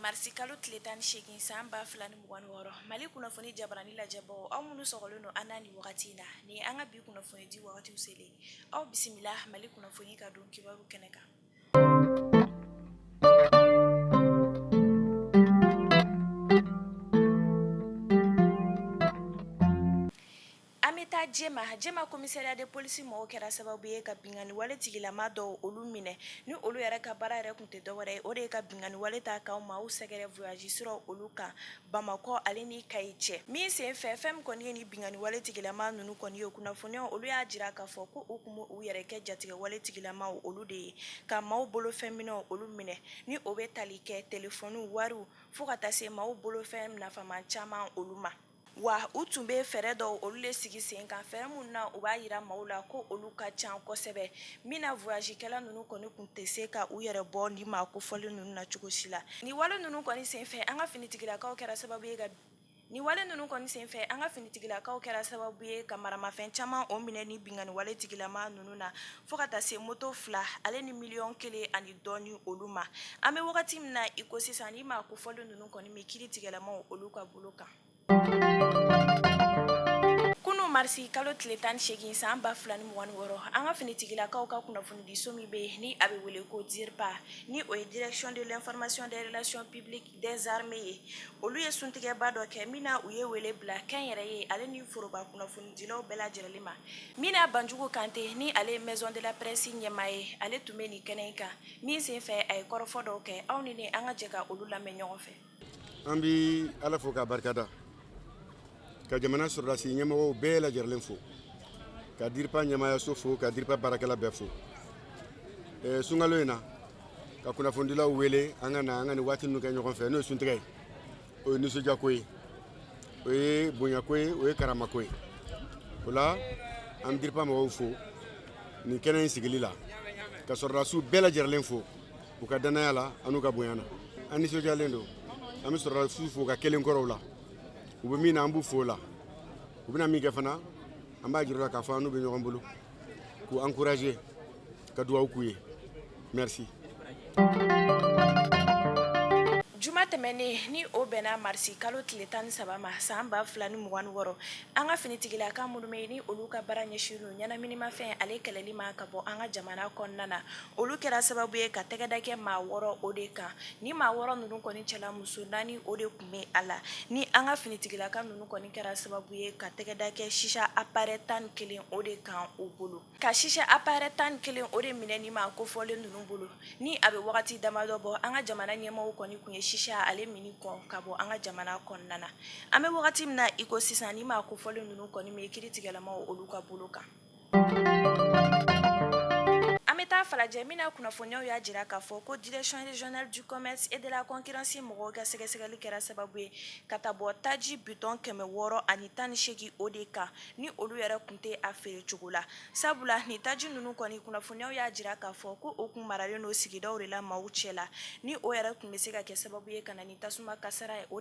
marsi kalo tile 18 san 2026 Mali kunnafoni jabarani lajɛbagaw aw minnu sɔgɔlen don an na ni wagati na ni an ka bi kunnafoni di wagatiw selen aw bisimila Mali kunnafoni ka don kibaru kɛnɛ kan. Amita Jema commissariat de police mɔgɔw kɛra sababu ye ka bingani wale tigilama dɔw olu minɛ ni olu yɛrɛ ka baara yɛrɛ kun tɛ dɔwɛrɛ o de ye ka bingani wale ta kaw ma u sɛgɛrɛ voyage siraw olu kan Bamakɔ ale ni Kayi cɛ min sen fɛ fɛn kɔni ye ni bingani wale tigilama nunu kɔni ye kunnafoniyaw olu y'a jira k'a fɔ ko u kun u yɛrɛ kɛ jatigɛ wale tigilamaw olu de ye ka maaw bolo fɛn minɛw olu minɛ ni o bɛ tali kɛ telefɔniw wariw fo ka taa se maaw bolo fɛn nafaman caman olu ma. Wa u tun bɛ fɛɛrɛ dɔw olu le sigi sen kan fɛɛrɛ minnu na u b'a yira maaw la ko olu ka can kosɛbɛ min na voyagekɛla ninnu kɔni kun tɛ se ka u yɛrɛ bɔ ni maa kofɔlen ninnu na cogo si la ni wale ninnu kɔni senfɛ an ka finitigilakaw kɛra sababu ye ka maramafɛn caman o minɛ ni bingani wale tigilama ninnu na fo ka taa se moto 2 ale ni miliyɔn 1 ani dɔɔni olu ma an bɛ wagati min na i ko sisan ni maa kofɔlen ninnu kɔni bɛ kiiri tigilamaw olu ka bolo kan. Kunu marsi kalo tile 18 san 2026 an ka finitigilakaw ka kunnafoni di so min bɛ ni a bɛ wele ko DIRPA ni o ye direction de l'information des relations publiques des armées ye olu ye suntigɛba dɔ kɛ min na u ye wele bila kɛnyɛrɛ ye ale ni foroba kunnafoni dilaw bɛɛ lajɛlen ma min na Banjugu Kante ni ale ye maison de la presse ɲɛmaa ye ale tun bɛ nin kɛnɛ in kan min sen fɛ a ye kɔrɔfɔ dɔw kɛ aw ni an ka jɛ ka olu lamɛn ɲɔgɔn fɛ. An bi Ala fo k'a barikada ka jamana sɔrɔdasi ɲɛmɔgɔw bɛɛ lajɛlen fo ka DIRPA ɲɛmaayaso fo ka DIRPA baarakɛla bɛɛ fo sunkalo in na ka kunnafonidilaw wele an ka na an ka ni waati ninnu kɛ ɲɔgɔn fɛ n'o ye suntigɛ ye o ye nisɔndiyako ye o ye bonyako ye o ye karamako ye o la an bɛ DIRPA mɔgɔw fo nin kɛnɛ in sigili la ka sɔrɔdasiw bɛɛ lajɛlen fo u ka danaya la an'u ka bonya na an nisɔndiyalen don an bɛ sɔrɔdasiw fo ka kelen kɔrɔw la u bɛ min na an b'u fo la u bɛna min kɛ fana an b'a jira k'a fɔ an n'u bɛ ɲɔgɔn bolo k'u encourager ka dugawu k'u ye merci. Juma tɛmɛnen ni o bɛnna marsi kalo tile 13 ma san 2026 an ka finitigilaka minnu bɛ ni olu ka baara ɲɛsinnen ɲɛnaminimafɛn ale kɛlɛli ma ka bɔ an ka jamana kɔnɔna na olu kɛra sababu ye ka tɛgɛda kɛ maa 6 o de kan ni maa 6 ninnu kɔni cɛla muso 4 o de tun bɛ a la ni an ka finitigilaka ninnu kɔni kɛra sababu ye ka tɛgɛda kɛ shisha appareil 11 o de kan o bolo ka shisha appareil 11 o de minɛ ni maa kofɔlen ninnu bolo ni a bɛ wagati damadɔ bɔ an ka jamana ɲɛmɔgɔw kɔni kun ye shisha ale mini kɔn ka bɔ an ka jamana kɔnɔna na an bɛ wagati min na i ko sisan ni maa kofɔlen ninnu kɔni bɛ kiiritigɛlamaw olu ka bolo kan. An bɛ taa falajɛ min na kunnafoniyaw y'a jira k'a fɔ ko direction régionale du commerce et de la concurrence mɔgɔw ka sɛgɛsɛgɛli kɛra sababu ye ka taa bɔ taji buton 600 ani 18 o de kan ni olu yɛrɛ kun tɛ a feere cogo la sabula ni taji ninnu kɔni kunnafoniyaw y'a jira k'a fɔ ko o kun maralen don sigidaw de la maaw cɛ la ni o yɛrɛ kun bɛ se ka kɛ sababu ye ka na ni tasuma kasara ye o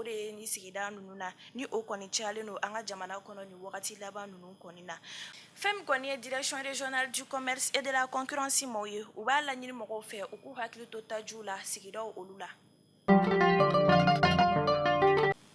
de ye ni sigida ninnu na ni o kɔni cayalen don an ka jamana kɔnɔ ni wagati laban ninnu kɔni na fɛn min kɔni ye direction régionale du commerce et de la concurrence mɔgɔw ye u b'a laɲini mɔgɔw fɛ u k'u hakili to tajiw la sigidaw olu la.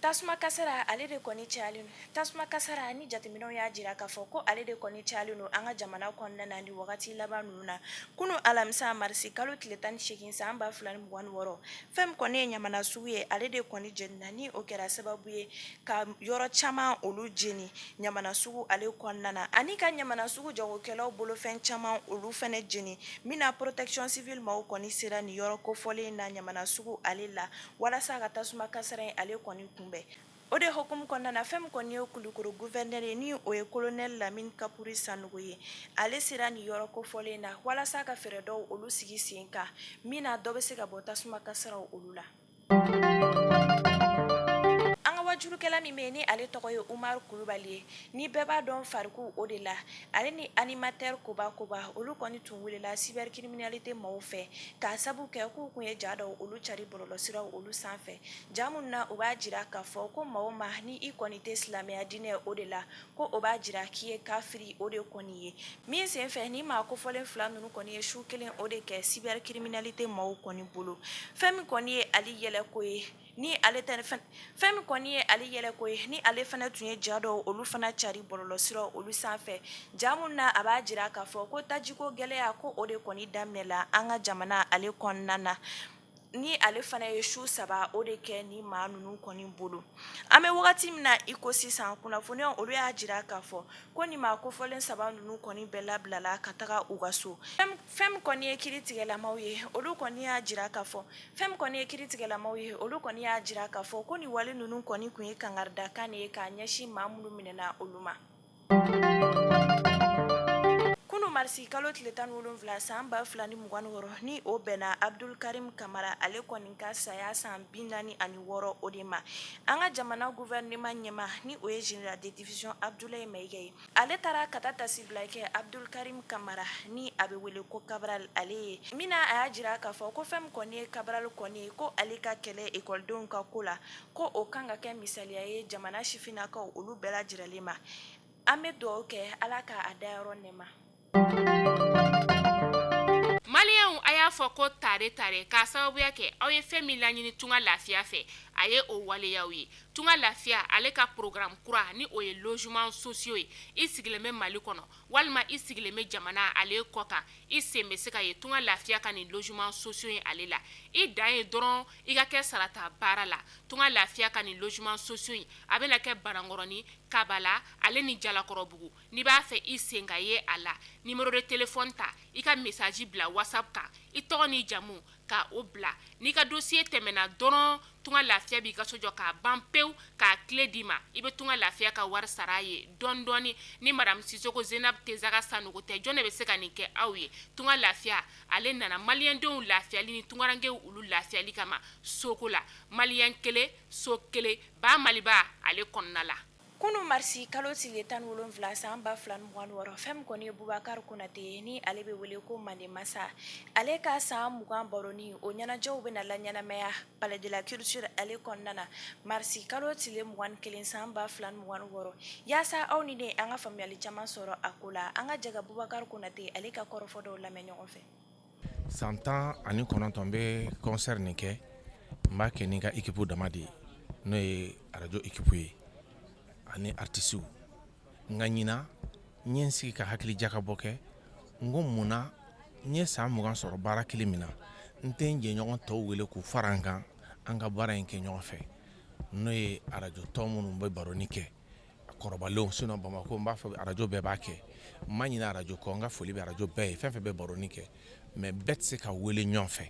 Tasuma kasara ale de kɔni cayalen don tasuma kasara ni jateminɛw y'a jira k'a fɔ ko ale de kɔni cayalen don an ka jamana kɔnɔna na ni wagati laban ninnu na kunu alamisa marisi kalo tile 18 san 2026 fɛn min kɔni ye ɲamana sugu ye ale de kɔni jenina ni o kɛra sababu ye ka yɔrɔ caman olu jeni ɲamana sugu ale kɔnɔna na ani ka ɲamana sugu jagokɛlaw bolo fɛn caman olu fɛnɛ jeni min na protection civile maaw kɔni sera ni yɔrɔ kofɔlen na ɲamana sugu ale la walasa ka tasuma kasara in ale kɔni kunbɛn o de hukumu kɔnɔna na fɛn min kɔni ye Kulukoro gouverneur ye ni o ye colonel Lamine Kapuri Sanogo ye ale sera ni yɔrɔ kofɔlen na walasa ka fɛɛrɛ dɔw olu sigi sen kan min na dɔ bɛ se ka bɔ tasuma kasaraw olu la. An ka wajulu tulukɛla min bɛ ni ale tɔgɔ ye Umaru Kulubali ye ni bɛɛ b'a dɔn Fariku o de la ale ni animateur Koba olu kɔni tun welela cybercriminalité maaw fɛ k'a sabu kɛ k'u kun ye ja dɔw olu cari bɔlɔlɔsiraw olu sanfɛ ja mun na u b'a jira k'a fɔ ko maaw ma ni i kɔni tɛ silamɛya diinɛ o de la ko o b'a jira k'i ye kafiri o de kɔni ye min senfɛ ni maa kofɔlen fila ninnu kɔni ye su kelen o de kɛ cybercriminalité maaw kɔni bolo fɛn min kɔni ye ali yɛlɛko ye ni ale tɛ fɛn min kɔni ye ale yɛlɛko ye ni ale fana tun ye ja dɔw olu fana cari bɔlɔlɔsiraw olu sanfɛ ja mun na a b'a jira k'a fɔ ko tajiko gɛlɛya ko o de kɔni daminɛla an ka jamana ale kɔnɔna na ni ale fana ye su saba o de kɛ ni maa ninnu kɔni bolo an bɛ wagati min na i ko sisan kunnafoniyaw olu y'a jira k'a fɔ ko ni maa kofɔlen saba ninnu kɔni bɛɛ labilala ka taga u ka so fɛn min kɔni ye kiiritigɛlamaw ye olu kɔni y'a jira k'a fɔ fɛn min kɔni ye kiiritigɛlamaw ye olu kɔni y'a jira k'a fɔ ko ni wale ninnu kɔni kun ye kangaridakan de ye k'a ɲɛsin maa minnu minɛna olu ma kunu marisi kalo tile 17 san 2026 ni o bɛnna Abdul Karim Kamara ale kɔni ka saya san 46 o de ma an ka jamana gouvernement ɲɛma ni o ye général de division Abdoulaye Maïga ye ale taara ka taa tasibila kɛ Abdul Karim Kamara ni a bɛ wele ko Cabral ale ye mina a y'a jira k'a fɔ ko fɛn min kɔni ye Cabral kɔni ye ko ale ka kɛlɛ ekɔlidenw ka ko la ko o kan ka kɛ misaliya ye jamana sifinnakaw olu bɛɛ lajɛlen ma an bɛ dugawu kɛ ala ka a dayɔrɔ nɛɛma Maliyɛnw a y'a fɔ ko tare k'a sababuya kɛ aw ye fɛn min laɲini tunga lafiya fɛ a ye o waleyaw ye tunga lafiya ale ka programme kura ni o ye logement sociaux ye i sigilen bɛ Mali kɔnɔ walima i sigilen bɛ jamana ale kɔ kan i sen bɛ se ka ye tunga lafiya ka ni logement sociaux ye ale la i dan ye dɔrɔn i ka kɛ sarata baara la tunga lafiya ka ni logement sociaux ye a bɛna kɛ Banankɔrɔni Kabala ale ni Jalakɔrɔbugu n'i b'a fɛ i sen ka ye a la numéro de téléphone ta i ka message bila WhatsApp kan i tɔgɔ ni jamu ka o bila n'i ka dossier tɛmɛna dɔrɔn tunga lafiya b'i ka so jɔ k'a ban pewu k'a clé d'i ma i bɛ tunga lafiya ka wari sara a ye dɔɔni dɔɔni ni madame Sisoko Zenab Tezaga Sanogo tɛ jɔn de bɛ se ka nin kɛ aw ye tunga lafiya ale nana maliyɛndenw lafiyali ni tungarankew olu lafiyali kama soko la maliyɛn kelen so kelen ba Maliba ale kɔnɔna la kunu marisi kalo tile 17 san 2026 fɛn min kɔni ye Bubakari Konate ye ni ale bɛ wele ko Mande Masa ale ka san 20 baroni o ɲɛnajɛw bɛna la ɲɛnamaya Palais de la Culture ale kɔnɔna na marisi kalo tile 21 san 2026 yaasa aw ni ne an ka faamuyali caman sɔrɔ a ko la an ka jɛ ka Bubakari Konate ale ka kɔrɔfɔ dɔw lamɛn ɲɔgɔn fɛ san 19 bɛ concert nin kɛ n b'a kɛ ni ka équipe dama de ye n'o ye radio équipe ye ani artisiw nka ɲina n ye n sigi ka hakili jakabɔ kɛ n ko mun na n ye san 20 sɔrɔ baara kelen min na n tɛ n jɛɲɔgɔn tɔw wele k'u fara n kan an ka baara in kɛ ɲɔgɔn fɛ n'o ye radio tɔw minnu bɛ baroni kɛ kɔrɔbalenw sinon Bamako n b'a fɔ radio bɛɛ b'a kɛ n ma ɲinɛ radio kɔ n ka foli bɛ radio bɛɛ ye fɛn fɛn bɛ baroni kɛ mais bɛɛ tɛ se ka wele ɲɔgɔn fɛ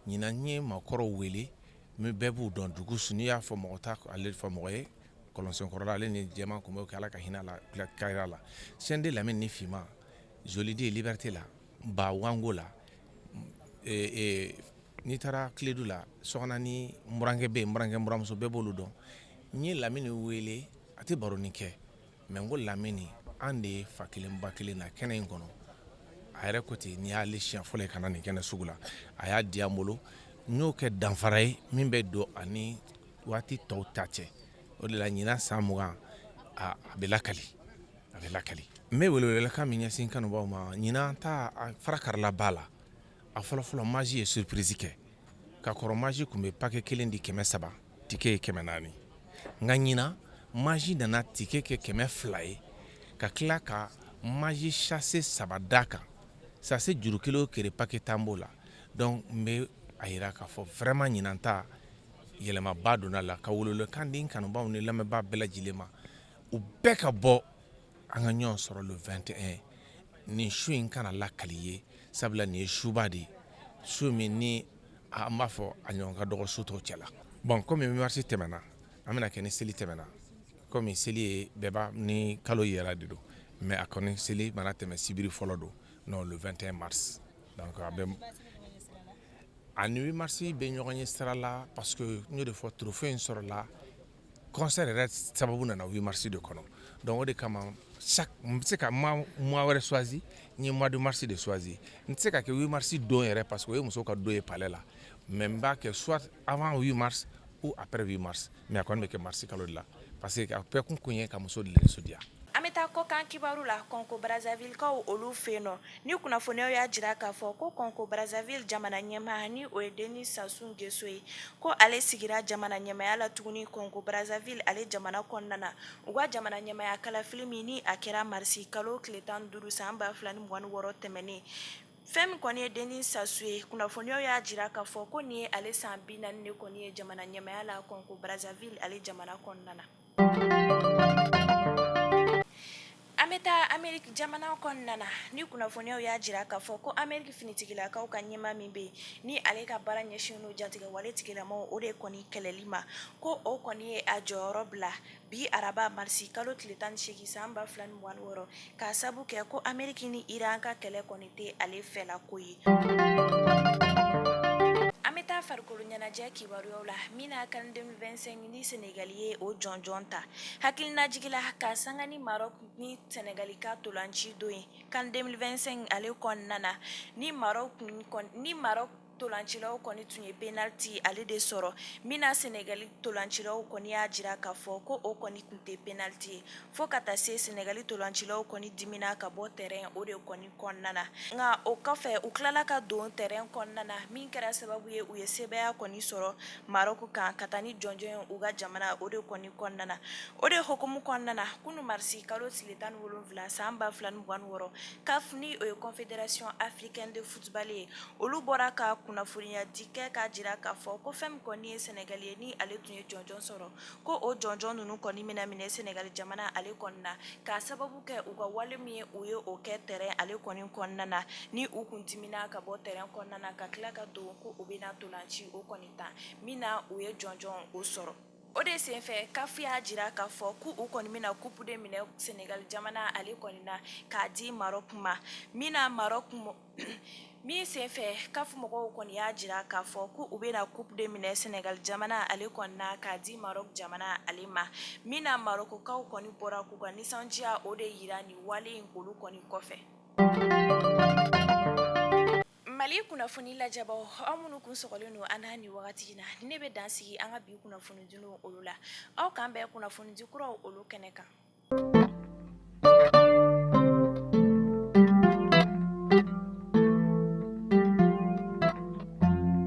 ɲina n ye maakɔrɔw wele min bɛɛ b'u dɔn Dugusu n'i y'a fɔ mɔgɔ t'a ale fɔ mɔgɔ ye Kɔlɔnsenkɔrɔla ale ni jɛman kun bɛ kɛ ala ka hinɛ la kayira la Sɛnde Lamini ni Fima Joliden Liberté la Ba Wango la n'i taara Kiledu la Sɔgɔna ni Murankɛ bɛ yen Murankɛ Muramuso bɛɛ b'olu dɔn n ye Lamini wele a tɛ baroni kɛ mais n ko Lamini an de ye fa kelen ba kelen na kɛnɛ in kɔnɔ a yɛrɛ ko ten n'i y'ale siɲɛ fɔlɔ ye ka na nin kɛnɛ sugu la a y'a di an bolo n y'o kɛ danfara ye min bɛ don ani waati tɔw ta cɛ o de la ɲina san 20 a bɛ lakali n bɛ welewelekan min ɲɛsin kanubaw ma ɲina ta fara karila ba la a fɔlɔfɔlɔ maji ye surprise kɛ ka kɔrɔ maji kun bɛ paquet kelen di 300 tike ye 400 nka ɲina maji nana tike kɛ 200 ye ka tila ka maji chasse 3 da kan sase juru kelen o kere paquet tan b'o la donc n bɛ a yira k'a fɔ vraiment ɲina ta yɛlɛmaba donna la ka welewelekan di n kanubaw ni lamɛnbaa bɛɛ lajɛlen ma u bɛɛ ka bɔ an ka ɲɔgɔn sɔrɔ le 21 nin su in kana lakali ye sabula nin ye suba de ye su min ni an b'a fɔ a ɲɔgɔn ka dɔgɔ su tɔw cɛla bon komi marisi tɛmɛna an bɛna kɛ ni seli tɛmɛna komi seli ye bɛɛ b'a ni kalo yɛrɛ de don mais a kɔni seli mana tɛmɛ sibiri fɔlɔ don non le 21 mars donc a bɛ a ni 8 mars bɛ ɲɔgɔn ye sira la parce que n y'o de fɔ trophée in sɔrɔla concert yɛrɛ sababu nana 8 mars de kɔnɔ donc o de kama chaque n bɛ se ka mois wɛrɛ choisi n ye mois de mars de choisi n tɛ se ka kɛ 8 mars don yɛrɛ parce que o ye musow ka don ye palais la mais n b'a kɛ soit avant 8 mars ou après 8 mars mais a kɔni bɛ kɛ mars kalo de la parce que a bɛɛ kun ye ka muso de nisɔndiya. An bɛ taa kɔkan kibaru la Congo Brazzaville kaw olu fɛ yen nɔ ni kunnafoniyaw y'a jira k'a fɔ ko Congo Brazzaville jamana ɲɛmaa ni o ye Denis Sassou Nguesso ye ko ale sigira jamana ɲɛmaaya la tuguni Congo Brazzaville ale jamana kɔnɔna na u ka jamana ɲɛmaaya kalafili min ni a kɛra marisi kalo tile 15 san 2026 tɛmɛnen. Fɛn min kɔni ye Denis Sassou ye kunnafoniyaw y'a jira k'a fɔ ko nin ye ale san 40 de kɔni ye jamana ɲɛmaaya la Congo Brazzaville ale jamana kɔnɔna na. An bɛ taa Amérique jamana kɔnɔna na ni kunnafoniyaw y'a jira k'a fɔ ko Amérique finitigilakaw ka ɲɛmaa min bɛ yen ni ale ka baara ɲɛsinnen don jatigɛwale tigilamɔgɔw o de kɔni kɛlɛli ma ko o kɔni ye a jɔyɔrɔ bila bi araba marisi kalo tile 18 san 2026 k'a sabu kɛ ko Amérique ni Iran ka kɛlɛ kɔni tɛ ale fɛla ko ye. An bɛ taa farikolo ɲɛnajɛ kibaruyaw la min na CAN 2025 ni Senegal ye o jɔnjɔn ta hakilina jigila ka sanga ni Maroc ni Senegal ka tolanci don ye CAN 2025 ale kɔnɔna na ni Maroc tolancilaw kɔni tun ye penalty ale de sɔrɔ min na Senegal tolancilaw kɔni y'a jira k'a fɔ ko o kɔni tun tɛ penalty ye fo ka taa se Senegal tolancilaw kɔni dimina ka bɔ terrain o de kɔni kɔnɔna na nka o kɔfɛ u tilala ka don terrain kɔnɔna na min kɛra sababu ye u ye sebaya kɔni sɔrɔ Maroc kan ka taa ni jɔnjɔn u ka jamana o de kɔni kɔnɔna na o de hukumu kɔnɔna na kunu marisi kalo tile 17 san 2026 CAF ni o ye Confédération Africaine de Football ye olu bɔra ka kunnafoniya di kɛ k'a jira k'a fɔ ko fɛn min kɔni ye Senegal ye ni ale tun ye jɔnjɔn sɔrɔ ko o jɔnjɔn ninnu kɔni mina minɛ Senegal jamana ale kɔnɔna na k'a sababu kɛ u ka wale min ye u ye o kɛ terrain ale kɔni kɔnɔna na ni u kun dimina ka bɔ terrain kɔnɔna na ka tila ka don ko u bɛna tolanci o kɔni ta min na u ye jɔnjɔn o sɔrɔ. O de senfɛ CAF y'a jira k'a fɔ ko u kɔni bɛna coupe de minɛ Senegal jamana ale kɔni na k'a di Maroc ma min na Maroc min senfɛ CAF mɔgɔw kɔni y'a jira k'a fɔ ko u bɛna coupe de minɛ Senegal jamana ale kɔni na k'a di Maroc jamana ale ma min na Marocains kɔni bɔra k'u ka nisɔndiya o de yira nin wale in olu kɔni kɔfɛ. Mali kunnafoni lajɛbaw aw minnu kun sɔgɔlen don an n'a ni wagati in na ne bɛ dan sigi an ka bi kunnafoni dunun olu la aw kan bɛɛ kunnafoni di kuraw olu kɛnɛ kan.